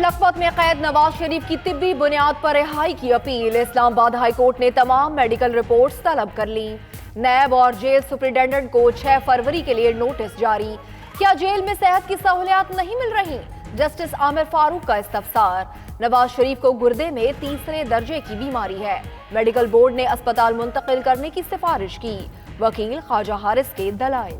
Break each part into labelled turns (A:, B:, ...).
A: लखपत में कैद नवाज शरीफ की तिब्बी बुनियाद पर रिहाई की अपील। इस्लामाबाद हाई कोर्ट ने तमाम मेडिकल रिपोर्ट्स तलब कर ली। नैब और जेल सुप्रिंटेंडेंट को 6 फरवरी के लिए नोटिस जारी। क्या जेल में सेहत की सहूलियात नहीं मिल रही? जस्टिस आमिर फारूक का इस्तफसार। नवाज शरीफ को गुर्दे में तीसरे दर्जे की बीमारी है। मेडिकल बोर्ड ने अस्पताल मुंतकिल करने की सिफारिश की। वकील ख्वाजा हारिस के दलाइल।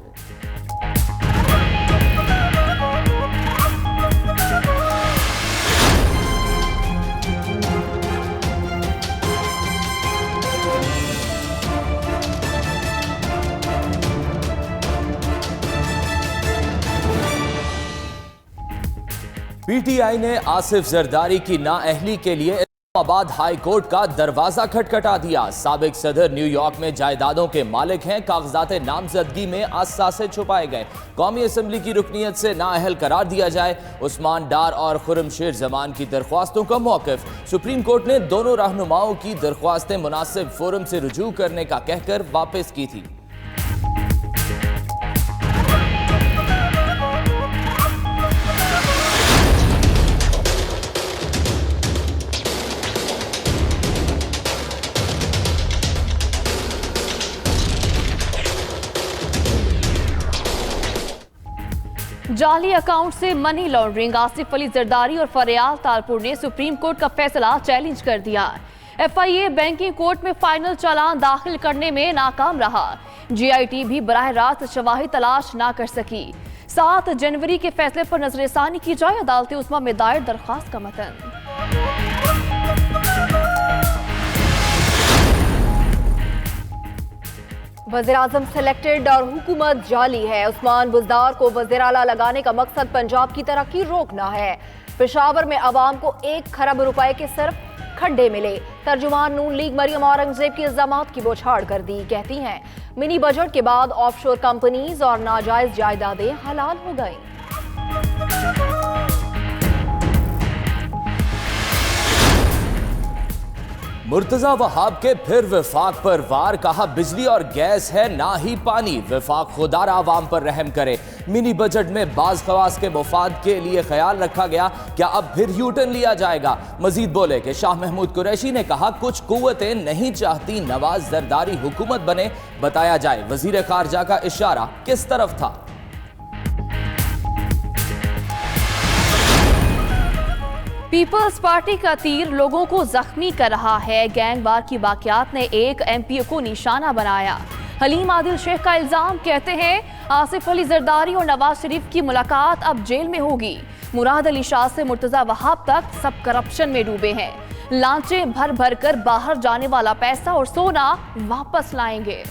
B: पीटीआई ने आसिफ जरदारी की नाअहली के लिए इस्लामाबाद हाई कोर्ट का दरवाजा खटखटा दिया। साबिक सदर न्यूयॉर्क में जायदादों के मालिक हैं। कागजात नामजदगी में असासे छुपाए गए। कौमी असम्बली की रुकनीत से नाअहल करार दिया जाए। उस्मान डार और खुर्रमशेर जमान की दरख्वास्तों का मौक़िफ़। सुप्रीम कोर्ट ने दोनों रहनुमाओं की दरख्वास्तें मुनासिब फोरम से रुजू करने का कहकर वापस की थी।
C: जाली अकाउंट से मनी लॉन्ड्रिंग। आसिफ अली जरदारी और फरियाल तालपुर ने सुप्रीम कोर्ट का फैसला चैलेंज कर दिया। एफआईए बैंकिंग कोर्ट में फाइनल चालान दाखिल करने में नाकाम रहा। जीआईटी भी बराह रास्त शवाहिद तलाश ना कर सकी। 7 जनवरी के फैसले पर नजरसानी की जाए। अदालत उस्मा में दायर दरखास्त का मतन।
A: वज़ीर-ए-आज़म सिलेक्टेड और हुकूमत जाली है। उस्मान बुज़दार को वज़ीर आला लगाने का मकसद पंजाब की तरक्की रोकना है। पेशावर में अवाम को 1 खरब रुपए के सिर्फ खड्डे मिले। तर्जुमान नून लीग मरियम औरंगजेब की इल्जामात की बौछार कर दी। कहती हैं मिनी बजट के बाद ऑफशोर कंपनीज और नाजायज जायदादें हलाल हो गई।
B: मुर्तजा वहाब के फिर विफाक पर वार। कहा बिजली और गैस है ना ही पानी। विफाक खुदारा आवाम पर रहम करे। मिनी बजट में बाज खवास के मुफाद के लिए ख्याल रखा गया। क्या अब फिर यूटर्न लिया जाएगा? मजीद बोले कि शाह महमूद कुरैशी ने कहा कुछ कुव्वतें नहीं चाहती नवाज जरदारी हुकूमत बने। बताया जाए वजीर खारजा का इशारा किस तरफ था?
C: पीपल्स पार्टी का तीर लोगों को जख्मी कर रहा है। गैंगवार की वाकयात ने एक एमपीओ को निशाना बनाया। हलीम आदिल शेख का इल्जाम। कहते हैं आसिफ अली जरदारी और नवाज शरीफ की मुलाकात अब जेल में होगी। मुराद अली शाह से मुर्तजा वहाब तक सब करप्शन में डूबे हैं। लांचें भर भर कर बाहर जाने वाला पैसा और सोना वापस लाएंगे।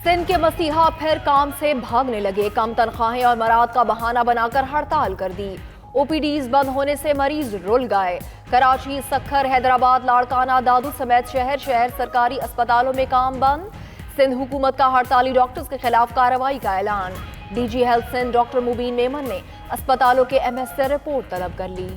A: सिंध के मसीहा फिर काम से भागने लगे। कम तनख्वाहें और मराद का बहाना बनाकर हड़ताल कर दी। ओपीडीज बंद होने से मरीज रुल गए। कराची, सक्खर, हैदराबाद, लाड़काना, दादू समेत शहर शहर सरकारी अस्पतालों में काम बंद। सिंध हुकूमत का हड़ताली डॉक्टर्स के खिलाफ कार्रवाई का ऐलान। डीजी हेल्थ सिंध डॉक्टर मुबीन मेमन ने अस्पतालों के एमएस से रिपोर्ट तलब कर ली।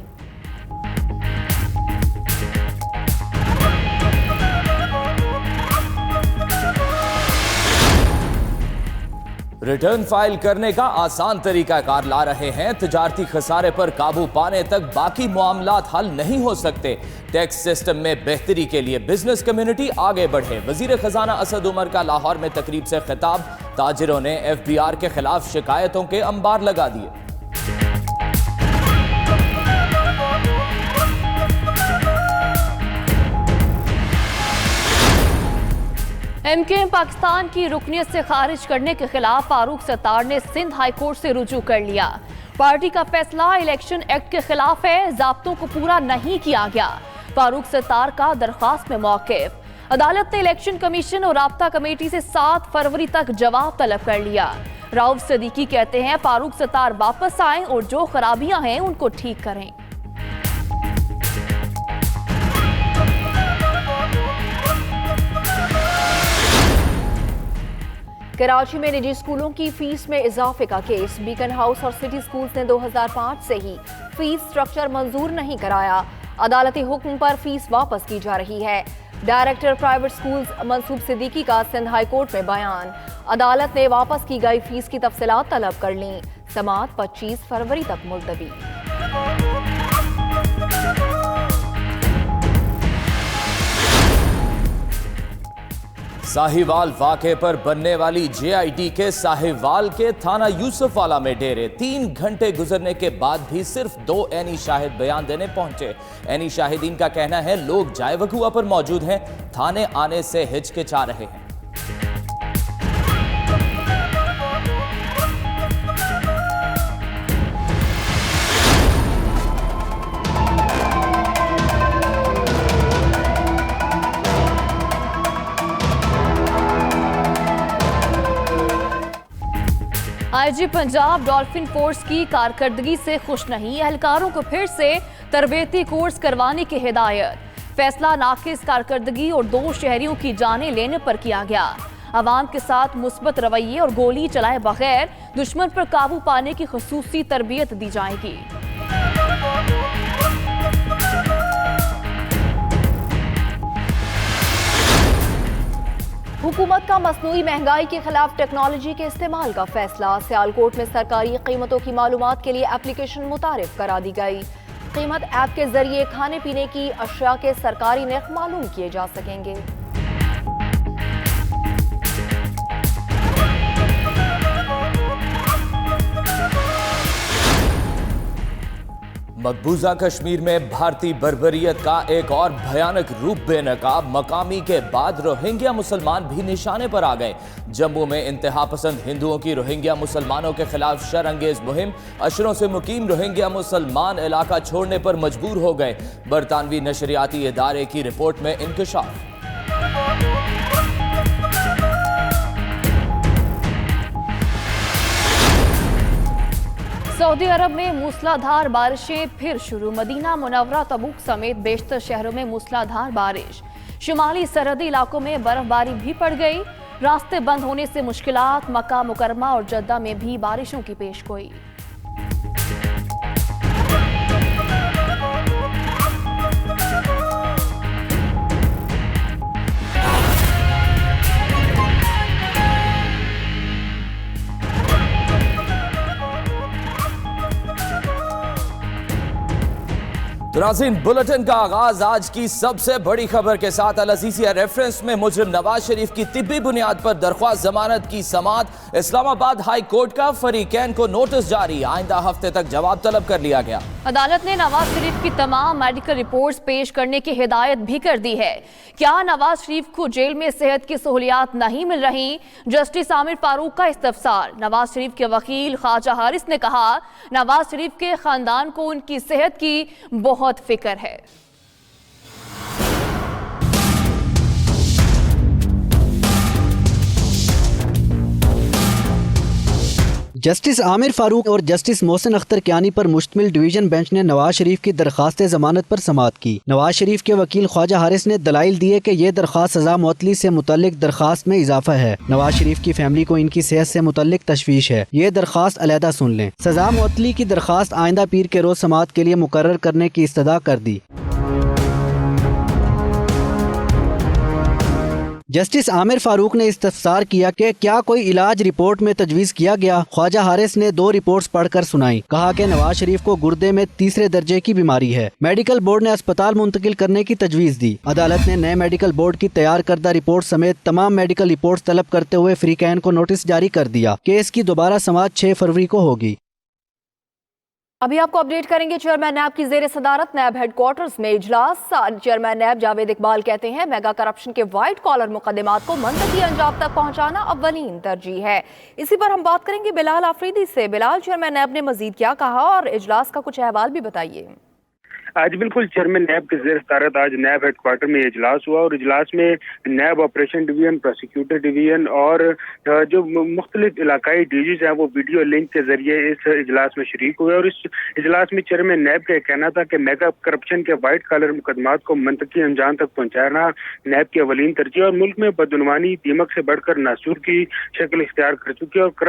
B: रिटर्न फाइल करने का आसान तरीकाकार ला रहे हैं। तिजारती खसारे पर काबू पाने तक बाकी मामलात हल नहीं हो सकते। टैक्स सिस्टम में बेहतरी के लिए बिजनेस कम्युनिटी आगे बढ़े। वजीर खजाना असद उमर का लाहौर में तकरीब से खिताब। ताजिरों ने एफबीआर के खिलाफ शिकायतों के अंबार लगा दिए।
C: एमकेएम पाकिस्तान की रुकनीत से खारिज करने के खिलाफ फारूक सत्तार ने सिंध हाई कोर्ट से रुजू कर लिया। पार्टी का फैसला इलेक्शन एक्ट के खिलाफ है। ज़ाब्तों को पूरा नहीं किया गया। फारूक सत्तार का दरख्वास्त में मौक़िफ़। अदालत ने इलेक्शन कमीशन और राब्ता कमेटी से 7 फरवरी तक जवाब तलब कर लिया। राउफ सदीकी कहते हैं फारूक सत्तार वापस आएं और जो खराबियां हैं उनको ठीक करें।
A: कराची में निजी स्कूलों की फीस में इजाफे का केस। बीकन हाउस और सिटी स्कूल्स ने 2005 से ही फीस स्ट्रक्चर मंजूर नहीं कराया। अदालती हुक्म पर फीस वापस की जा रही है। डायरेक्टर प्राइवेट स्कूल्स मंसूब सिद्दीकी का सिंध हाई कोर्ट में बयान। अदालत ने वापस की गई फीस की तफसीलात तलब कर ली। समाअत 25 फरवरी तक मुलतवी।
B: साहिवाल वाक़े पर बनने वाली जेआईटी के साहिवाल के थाना यूसुफवाला में डेरे। 3 घंटे गुजरने के बाद भी सिर्फ 2 ऐनी शाहिद बयान देने पहुंचे। ऐनी शाहिदीन का कहना है लोग जाए वकूआ पर मौजूद हैं, थाने आने से हिचकिचा रहे हैं।
C: आईजी पंजाब डॉल्फिन फोर्स की कारकर्दगी से खुश नहीं। एहलकारों को फिर से तरबेती कोर्स करवाने की हिदायत। फैसला नाकिस कारकर्दगी और 2 शहरियों की जानें लेने पर किया गया। अवाम के साथ मुस्बत रवैये और गोली चलाए बगैर दुश्मन पर काबू पाने की खुसूसी तरबियत दी जाएगी।
A: हुकूमत का मसनूई महंगाई के खिलाफ टेक्नोलॉजी के इस्तेमाल का फैसला। सियालकोट में सरकारी कीमतों की मालूमात के लिए एप्लीकेशन मुतारिफ करा दी गई। कीमत ऐप के जरिए खाने पीने की अशिया के सरकारी नर्ख मालूम किए जा सकेंगे।
B: मकबूजा कश्मीर में भारतीय बर्बरियत का एक और भयानक रूप बेनकाब। मकामी के बाद रोहिंग्या मुसलमान भी निशाने पर आ गए। जम्मू में इंतहा पसंद हिंदुओं की रोहिंग्या मुसलमानों के खिलाफ शरअंगेज मुहिम। अशरों से मुकीम रोहिंग्या मुसलमान इलाका छोड़ने पर मजबूर हो गए। बरतानवी नशरियाती इदारे की रिपोर्ट में इंकशाफ।
C: सऊदी अरब में मूसलाधार बारिशें फिर शुरू। मदीना मुनव्वरा, तबूक समेत बेशतर शहरों में मूसलाधार बारिश। शुमाली सरहदी इलाकों में बर्फबारी भी पड़ गई। रास्ते बंद होने से मुश्किलात। मक्का मुकरमा और जद्दा में भी बारिशों की पेशगोई।
B: नाज़रीन, बुलेटिन का आगाज आज की सबसे बड़ी खबर के साथ। अल अज़ीज़िया रेफरेंस में मुजरिम नवाज शरीफ की तिब्बी बुनियाद पर दरख्वास्त जमानत की समाअत। इस्लामाबाद हाई कोर्ट का फरीकैन को नोटिस जारी। आइंदा हफ्ते तक जवाब तलब कर लिया गया।
C: अदालत ने नवाज शरीफ की तमाम मेडिकल रिपोर्ट्स पेश करने की हिदायत भी कर दी है। क्या नवाज शरीफ को जेल में सेहत की सहूलियात नहीं मिल रही? जस्टिस आमिर फारूक का इस्तफसार। नवाज शरीफ के वकील ख्वाजा हारिस ने कहा नवाज शरीफ के खानदान को उनकी सेहत की बहुत फिक्र है।
D: जस्टिस आमिर फारूक और जस्टिस मोहसिन अख्तर कियानी पर मुश्तमिल डिवीजन बेंच ने नवाज शरीफ की दरख्वास्त जमानत पर समाअत की। नवाज शरीफ के वकील ख्वाजा हारिस ने दलाइल दिए कि ये दरख्वास्त सजा मुअत्तली से मुतल्लिक दरख्वास्त में इजाफा है। नवाज शरीफ की फैमिली को इनकी सेहत से मुतल्लिक तशवीश है। ये दरख्वास्त अलहदा सुन लें। सजा मुअत्तली की दरख्वास्त आइंदा पीर के रोज समाअत के लिए मुकर्रर करने की इस्तदा कर दी। जस्टिस आमिर फारूक ने इस्तफसार किया कि क्या कोई इलाज रिपोर्ट में तजवीज़ किया गया। ख्वाजा हारिस ने 2 रिपोर्ट्स पढ़कर सुनाई। कहा कि नवाज शरीफ को गुर्दे में 3रे दर्जे की बीमारी है। मेडिकल बोर्ड ने अस्पताल मुंतकिल करने की तजवीज़ दी। अदालत ने नए मेडिकल बोर्ड की तैयार करदा रिपोर्ट समेत तमाम मेडिकल रिपोर्ट्स तलब करते हुए फरीकैन को नोटिस जारी कर दिया। केस की दोबारा समाअत 6 फरवरी को होगी।
A: अभी आपको अपडेट करेंगे चेयरमैन नैब की जेर सदारत नैब हेडक्वार्टर्स में इजलास। चेयरमैन नैब जावेद इकबाल कहते हैं मेगा करप्शन के वाइट कॉलर मुकदमात को मंतकी अंजाम तक पहुंचाना अव्वलीन तरजीह है। इसी पर हम बात करेंगे बिलाल आफरीदी से। बिलाल, चेयरमैन नैब ने मजीद क्या कहा और इजलास का कुछ अहवाल भी बताइए।
E: आज बिल्कुल चेयरमैन नैब के ज़ेर सदारत आज नैब हेडक्वार्टर में इजलास हुआ और इजलास में नैब ऑपरेशन डिवीजन, प्रोसिक्यूटर डिवीजन और जो मुख्तलिफ इलाकाई डीजीज हैं वो वीडियो लिंक के जरिए इस इजलास में शरीक हुए। और इस इजलास में चेयरमैन नैब का कहना था कि मेगा करप्शन के वाइट कॉलर मुकदमात को मंतकी अंजाम तक पहुँचाना नैब की अवलीन तरजीह और मुल्क में बदउनवानी दीमक से बढ़कर नासूर की शक्ल इख्तियार कर चुकी है और